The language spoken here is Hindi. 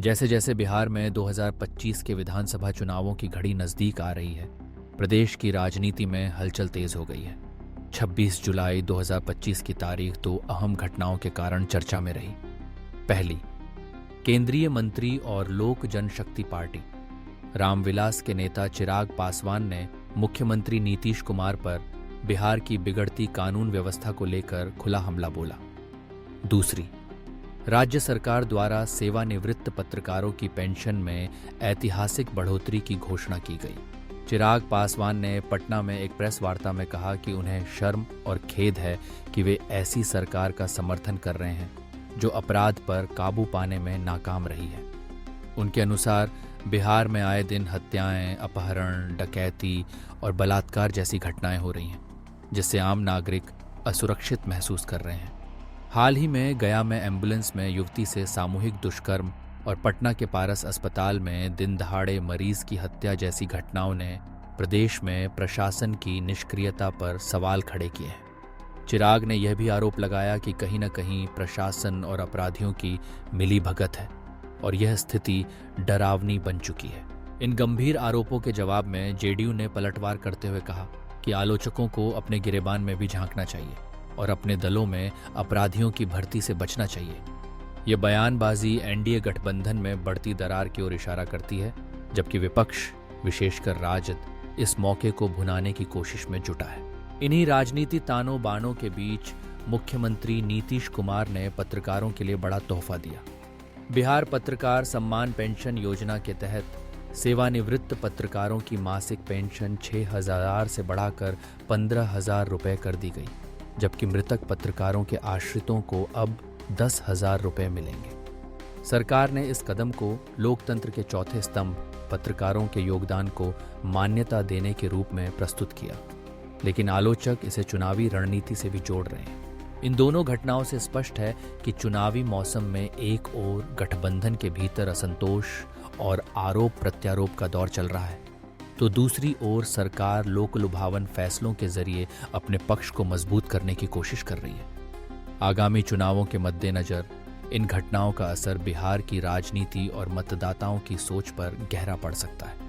जैसे जैसे बिहार में 2025 के विधानसभा चुनावों की घड़ी नजदीक आ रही है, प्रदेश की राजनीति में हलचल तेज हो गई है। 26 जुलाई 2025 की तारीख दो अहम घटनाओं के कारण चर्चा में रही। पहली, केंद्रीय मंत्री और लोक जनशक्ति पार्टी रामविलास के नेता चिराग पासवान ने मुख्यमंत्री नीतीश कुमार पर बिहार की बिगड़ती कानून व्यवस्था को लेकर खुला हमला बोला। दूसरी, राज्य सरकार द्वारा सेवानिवृत्त पत्रकारों की पेंशन में ऐतिहासिक बढ़ोतरी की घोषणा की गई। चिराग पासवान ने पटना में एक प्रेस वार्ता में कहा कि उन्हें शर्म और खेद है कि वे ऐसी सरकार का समर्थन कर रहे हैं जो अपराध पर काबू पाने में नाकाम रही है। उनके अनुसार बिहार में आए दिन हत्याएं, अपहरण, डकैती और बलात्कार जैसी घटनाएं हो रही हैं, जिससे आम नागरिक असुरक्षित महसूस कर रहे हैं। हाल ही में गया में एम्बुलेंस में युवती से सामूहिक दुष्कर्म और पटना के पारस अस्पताल में दिन दहाड़े मरीज की हत्या जैसी घटनाओं ने प्रदेश में प्रशासन की निष्क्रियता पर सवाल खड़े किए हैं। चिराग ने यह भी आरोप लगाया कि कहीं न कहीं प्रशासन और अपराधियों की मिलीभगत है और यह स्थिति डरावनी बन चुकी है। इन गंभीर आरोपों के जवाब में जेडीयू ने पलटवार करते हुए कहा कि आलोचकों को अपने गिरेबान में भी झांकना चाहिए और अपने दलों में अपराधियों की भर्ती से बचना चाहिए। ये बयानबाजी एनडीए गठबंधन में बढ़ती दरार की ओर इशारा करती है, जबकि विपक्ष, विशेषकर राजद, इस मौके को भुनाने की कोशिश में जुटा है। इन्हीं राजनीति तानों बानों के बीच मुख्यमंत्री नीतीश कुमार ने पत्रकारों के लिए बड़ा तोहफा दिया। बिहार पत्रकार सम्मान पेंशन योजना के तहत सेवानिवृत्त पत्रकारों की मासिक पेंशन 6,000 से बढ़ाकर 15,000 रुपये कर दी गई, जबकि मृतक पत्रकारों के आश्रितों को अब 10,000 रुपये मिलेंगे। सरकार ने इस कदम को लोकतंत्र के चौथे स्तंभ पत्रकारों के योगदान को मान्यता देने के रूप में प्रस्तुत किया, लेकिन आलोचक इसे चुनावी रणनीति से भी जोड़ रहे हैं। इन दोनों घटनाओं से स्पष्ट है कि चुनावी मौसम में एक ओर गठबंधन के भीतर असंतोष और आरोप प्रत्यारोप का दौर चल रहा है, तो दूसरी ओर सरकार लोकलुभावन फैसलों के जरिए अपने पक्ष को मजबूत करने की कोशिश कर रही है। आगामी चुनावों के मद्देनजर इन घटनाओं का असर बिहार की राजनीति और मतदाताओं की सोच पर गहरा पड़ सकता है।